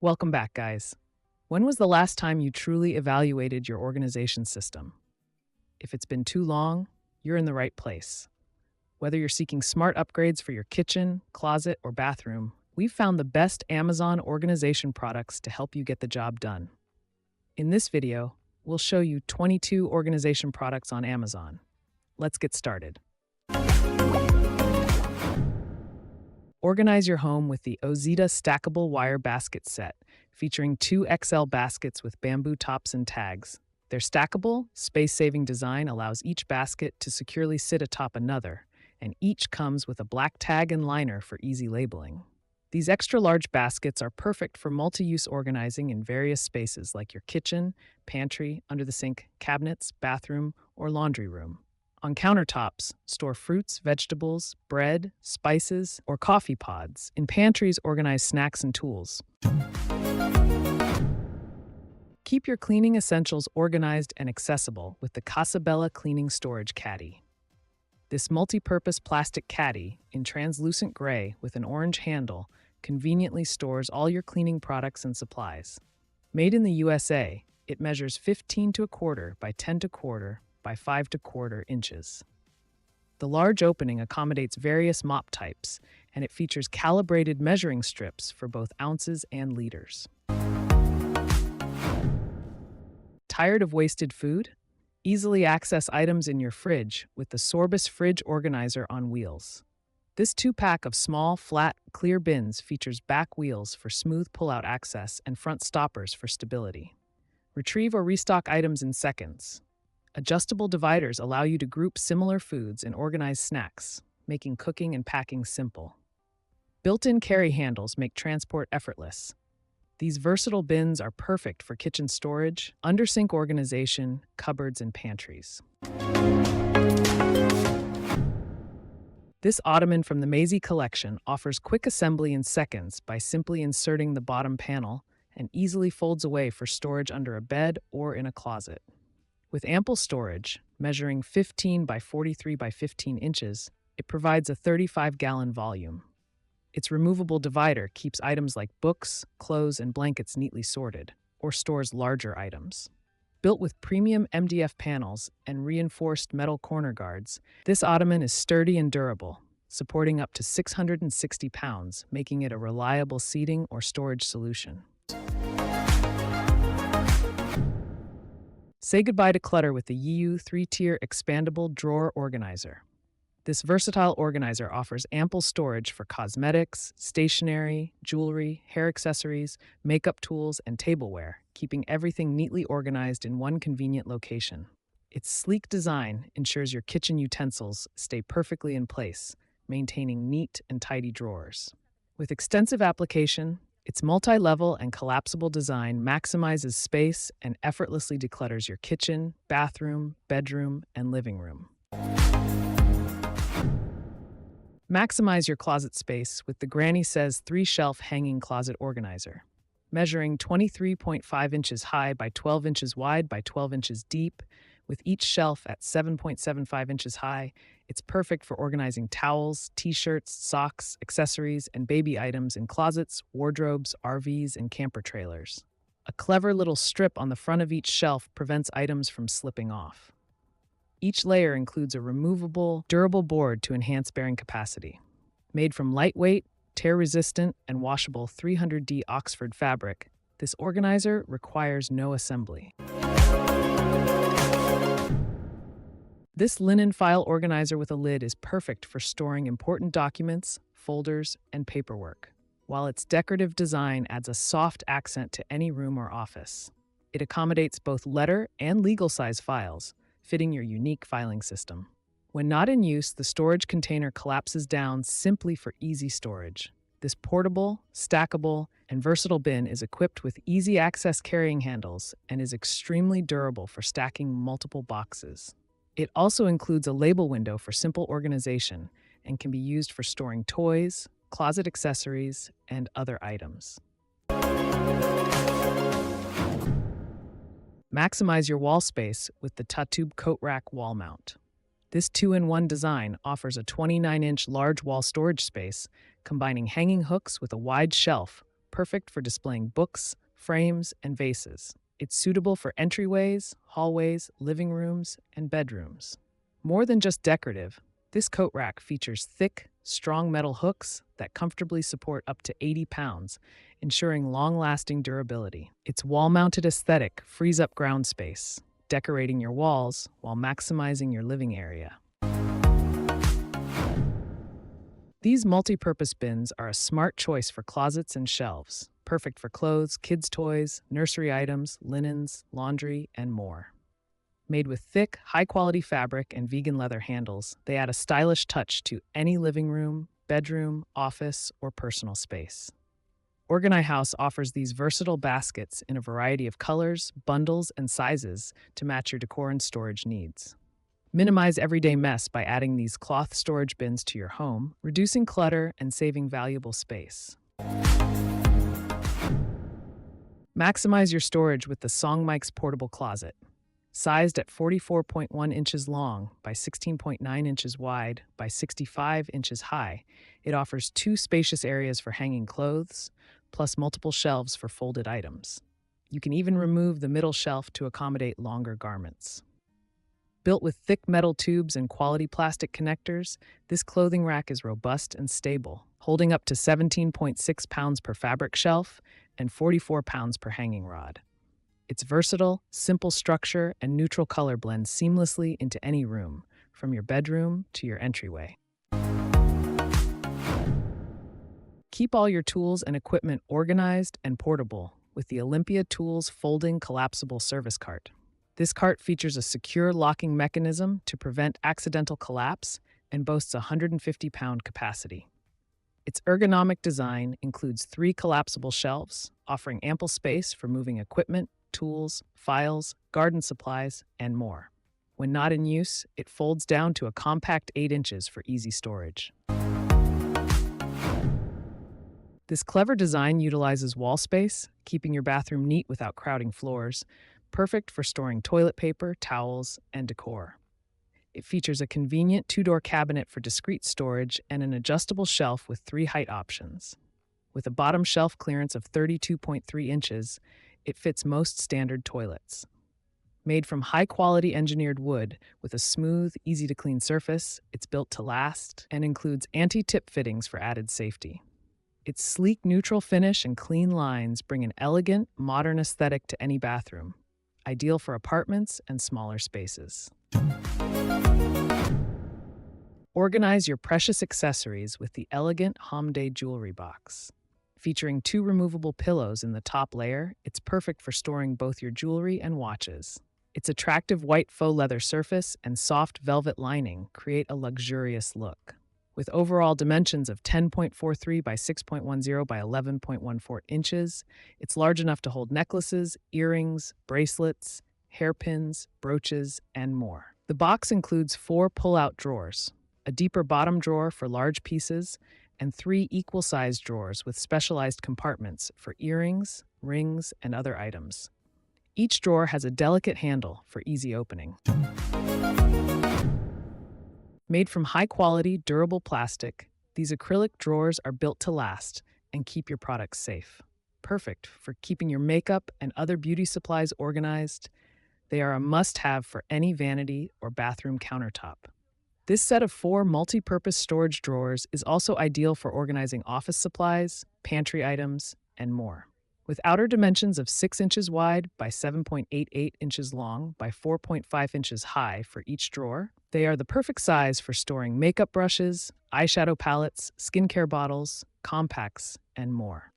Welcome back, guys. When was the last time you truly evaluated your organization system? If it's been too long, you're in the right place. Whether you're seeking smart upgrades for your kitchen, closet, or bathroom, we've found the best Amazon organization products to help you get the job done. In this video, we'll show you 22 organization products on Amazon. Let's get started. Organize your home with the AOZITA Stackable Wire Basket Set, featuring 2 XL baskets with bamboo tops and tags. Their stackable, space-saving design allows each basket to securely sit atop another, and each comes with a black tag and liner for easy labeling. These extra-large baskets are perfect for multi-use organizing in various spaces like your kitchen, pantry, under the sink, cabinets, bathroom, or laundry room. On countertops, store fruits, vegetables, bread, spices, or coffee pods. In pantries, organize snacks and tools. Keep your cleaning essentials organized and accessible with the Casabella Cleaning Storage Caddy. This multi-purpose plastic caddy, in translucent gray with an orange handle, conveniently stores all your cleaning products and supplies. Made in the USA, it measures 15 1/4 by 10 1/4 by 5 1/4 inches. The large opening accommodates various mop types, and it features calibrated measuring strips for both ounces and liters. Tired of wasted food? Easily access items in your fridge with the Sorbus Fridge Organizer on wheels. This 2-pack of small, flat, clear bins features back wheels for smooth pull-out access and front stoppers for stability. Retrieve or restock items in seconds. Adjustable dividers allow you to group similar foods and organize snacks, making cooking and packing simple. Built-in carry handles make transport effortless. These versatile bins are perfect for kitchen storage, under-sink organization, cupboards, and pantries. This Ottoman from the Maisy collection offers quick assembly in seconds by simply inserting the bottom panel and easily folds away for storage under a bed or in a closet. With ample storage, measuring 15 by 43 by 15 inches, it provides a 35-gallon volume. Its removable divider keeps items like books, clothes, and blankets neatly sorted, or stores larger items. Built with premium MDF panels and reinforced metal corner guards, this Ottoman is sturdy and durable, supporting up to 660 pounds, making it a reliable seating or storage solution. Say goodbye to clutter with the Yeeyuue 3-tier Expandable Drawer Organizer. This versatile organizer offers ample storage for cosmetics, stationery, jewelry, hair accessories, makeup tools, and tableware, keeping everything neatly organized in one convenient location. Its sleek design ensures your kitchen utensils stay perfectly in place, maintaining neat and tidy drawers. With extensive application, its multi-level and collapsible design maximizes space and effortlessly declutters your kitchen, bathroom, bedroom, and living room. Maximize your closet space with the Granny Says 3-shelf hanging closet organizer. Measuring 23.5 inches high by 12 inches wide by 12 inches deep, with each shelf at 7.75 inches high, it's perfect for organizing towels, t-shirts, socks, accessories, and baby items in closets, wardrobes, RVs, and camper trailers. A clever little strip on the front of each shelf prevents items from slipping off. Each layer includes a removable, durable board to enhance bearing capacity. Made from lightweight, tear-resistant, and washable 300D Oxford fabric, this organizer requires no assembly. This linen file organizer with a lid is perfect for storing important documents, folders, and paperwork, while its decorative design adds a soft accent to any room or office. It accommodates both letter and legal-size files, fitting your unique filing system. When not in use, the storage container collapses down simply for easy storage. This portable, stackable, and versatile bin is equipped with easy-access carrying handles and is extremely durable for stacking multiple boxes. It also includes a label window for simple organization and can be used for storing toys, closet accessories, and other items. Maximize your wall space with the Tatub coat rack wall mount. This 2-in-1 design offers a 29-inch large wall storage space, combining hanging hooks with a wide shelf, perfect for displaying books, frames, and vases. It's suitable for entryways, hallways, living rooms, and bedrooms. More than just decorative, this coat rack features thick, strong metal hooks that comfortably support up to 80 pounds, ensuring long-lasting durability. Its wall-mounted aesthetic frees up ground space, decorating your walls while maximizing your living area. These multi-purpose bins are a smart choice for closets and shelves, perfect for clothes, kids' toys, nursery items, linens, laundry, and more. Made with thick, high-quality fabric and vegan leather handles, they add a stylish touch to any living room, bedroom, office, or personal space. OrganiHaus offers these versatile baskets in a variety of colors, bundles, and sizes to match your decor and storage needs. Minimize everyday mess by adding these cloth storage bins to your home, reducing clutter and saving valuable space. Maximize your storage with the SONGMICS portable closet. Sized at 44.1 inches long by 16.9 inches wide by 65 inches high, it offers 2 spacious areas for hanging clothes, plus multiple shelves for folded items. You can even remove the middle shelf to accommodate longer garments. Built with thick metal tubes and quality plastic connectors, this clothing rack is robust and stable, holding up to 17.6 pounds per fabric shelf and 44 pounds per hanging rod. Its versatile, simple structure and neutral color blend seamlessly into any room, from your bedroom to your entryway. Keep all your tools and equipment organized and portable with the Olympia Tools Folding Collapsible Service Cart. This cart features a secure locking mechanism to prevent accidental collapse and boasts a 150-pound capacity. Its ergonomic design includes 3 collapsible shelves, offering ample space for moving equipment, tools, files, garden supplies, and more. When not in use, it folds down to a compact 8 inches for easy storage. This clever design utilizes wall space, keeping your bathroom neat without crowding floors, perfect for storing toilet paper, towels, and decor. It features a convenient 2-door cabinet for discreet storage and an adjustable shelf with 3 height options. With a bottom shelf clearance of 32.3 inches, it fits most standard toilets. Made from high-quality engineered wood with a smooth, easy-to-clean surface, it's built to last and includes anti-tip fittings for added safety. Its sleek, neutral finish and clean lines bring an elegant, modern aesthetic to any bathroom, ideal for apartments and smaller spaces. Organize your precious accessories with the elegant Homde Jewelry Box. Featuring 2 removable pillows in the top layer, it's perfect for storing both your jewelry and watches. Its attractive white faux leather surface and soft velvet lining create a luxurious look. With overall dimensions of 10.43 by 6.10 by 11.14 inches, it's large enough to hold necklaces, earrings, bracelets, hairpins, brooches, and more. The box includes 4 pull-out drawers, a deeper bottom drawer for large pieces, and 3 equal-sized drawers with specialized compartments for earrings, rings, and other items. Each drawer has a delicate handle for easy opening. Made from high-quality, durable plastic, these acrylic drawers are built to last and keep your products safe. Perfect for keeping your makeup and other beauty supplies organized, they are a must-have for any vanity or bathroom countertop. This set of 4 multi-purpose storage drawers is also ideal for organizing office supplies, pantry items, and more. With outer dimensions of 6 inches wide by 7.88 inches long by 4.5 inches high for each drawer, they are the perfect size for storing makeup brushes, eyeshadow palettes, skincare bottles, compacts, and more.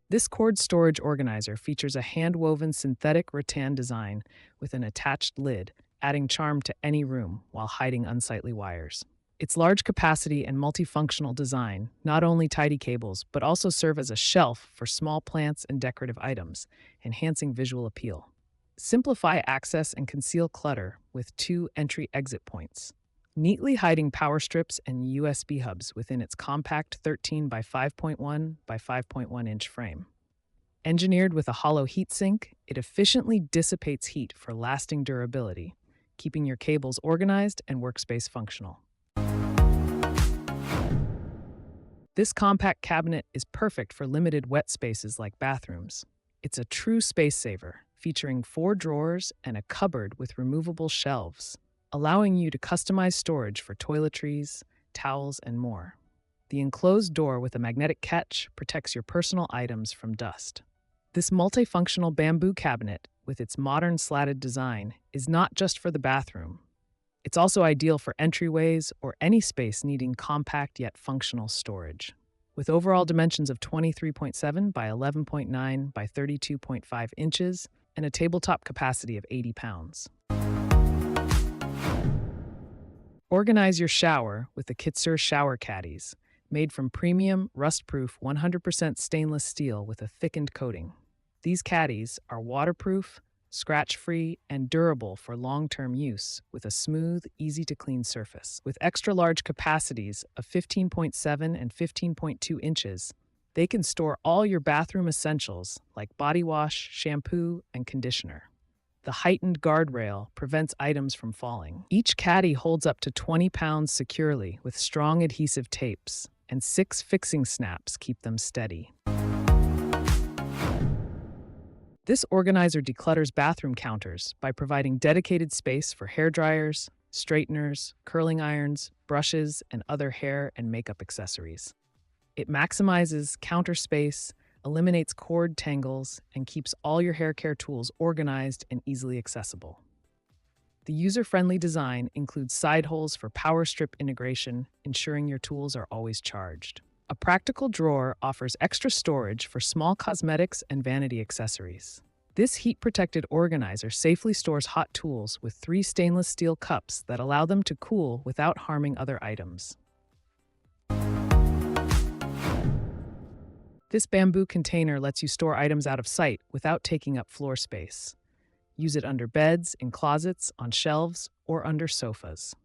This cord storage organizer features a hand-woven synthetic rattan design with an attached lid, adding charm to any room while hiding unsightly wires. Its large capacity and multifunctional design not only tidy cables, but also serve as a shelf for small plants and decorative items, enhancing visual appeal. Simplify access and conceal clutter with 2 entry-exit points, neatly hiding power strips and USB hubs within its compact 13 by 5.1 by 5.1 inch frame. Engineered with a hollow heatsink, it efficiently dissipates heat for lasting durability, keeping your cables organized and workspace functional. This compact cabinet is perfect for limited wet spaces like bathrooms. It's a true space saver, featuring 4 drawers and a cupboard with removable shelves, allowing you to customize storage for toiletries, towels, and more. The enclosed door with a magnetic catch protects your personal items from dust. This multifunctional bamboo cabinet, with its modern slatted design, is not just for the bathroom. It's also ideal for entryways or any space needing compact yet functional storage. With overall dimensions of 23.7 by 11.9 by 32.5 inches and a tabletop capacity of 80 pounds. Organize your shower with the Kitsure shower caddies, made from premium, rust-proof, 100% stainless steel with a thickened coating. These caddies are waterproof, scratch-free, and durable for long-term use with a smooth, easy-to-clean surface. With extra-large capacities of 15.7 and 15.2 inches, they can store all your bathroom essentials like body wash, shampoo, and conditioner. The heightened guardrail prevents items from falling. Each caddy holds up to 20 pounds securely with strong adhesive tapes, and 6 fixing snaps keep them steady. This organizer declutters bathroom counters by providing dedicated space for hair dryers, straighteners, curling irons, brushes, and other hair and makeup accessories. It maximizes counter space, eliminates cord tangles, and keeps all your hair care tools organized and easily accessible. The user-friendly design includes side holes for power strip integration, ensuring your tools are always charged. A practical drawer offers extra storage for small cosmetics and vanity accessories. This heat-protected organizer safely stores hot tools with 3 stainless steel cups that allow them to cool without harming other items. This bamboo container lets you store items out of sight without taking up floor space. Use it under beds, in closets, on shelves, or under sofas.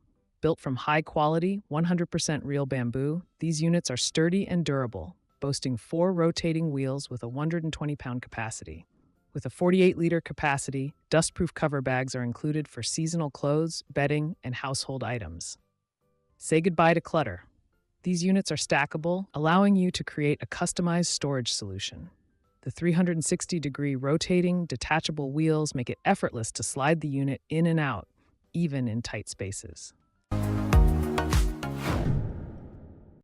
Built from high-quality, 100% real bamboo, these units are sturdy and durable, boasting 4 rotating wheels with a 120-pound capacity. With a 48-liter capacity, dust-proof cover bags are included for seasonal clothes, bedding, and household items. Say goodbye to clutter. These units are stackable, allowing you to create a customized storage solution. The 360-degree rotating, detachable wheels make it effortless to slide the unit in and out, even in tight spaces.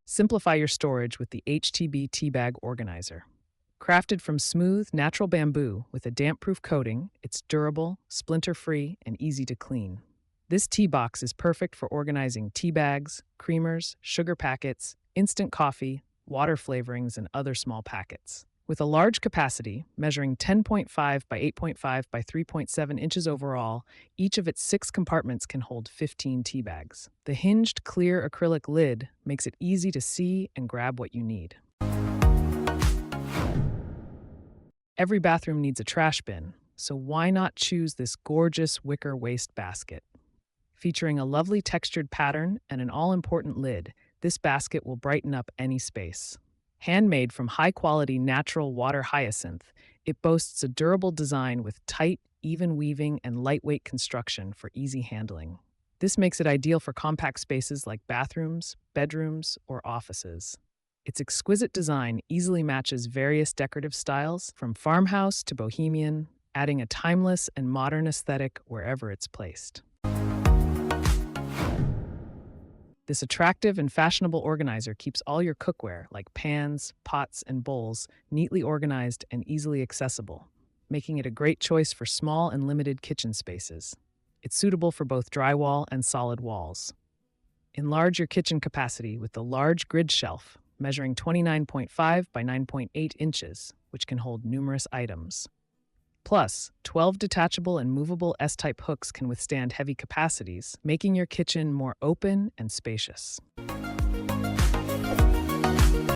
Simplify your storage with the HTB Tea Bag Organizer. Crafted from smooth, natural bamboo with a damp-proof coating, it's durable, splinter-free, and easy to clean. This tea box is perfect for organizing tea bags, creamers, sugar packets, instant coffee, water flavorings, and other small packets. With a large capacity, measuring 10.5 by 8.5 by 3.7 inches overall, each of its 6 compartments can hold 15 tea bags. The hinged, clear acrylic lid makes it easy to see and grab what you need. Every bathroom needs a trash bin, so why not choose this gorgeous wicker waste basket? Featuring a lovely textured pattern and an all-important lid, this basket will brighten up any space. Handmade from high-quality natural water hyacinth, it boasts a durable design with tight, even weaving and lightweight construction for easy handling. This makes it ideal for compact spaces like bathrooms, bedrooms, or offices. Its exquisite design easily matches various decorative styles, from farmhouse to bohemian, adding a timeless and modern aesthetic wherever it's placed. This attractive and fashionable organizer keeps all your cookware, like pans, pots, and bowls, neatly organized and easily accessible, making it a great choice for small and limited kitchen spaces. It's suitable for both drywall and solid walls. Enlarge your kitchen capacity with the large grid shelf, measuring 29.5 by 9.8 inches, which can hold numerous items. Plus, 12 detachable and movable S-type hooks can withstand heavy capacities, making your kitchen more open and spacious.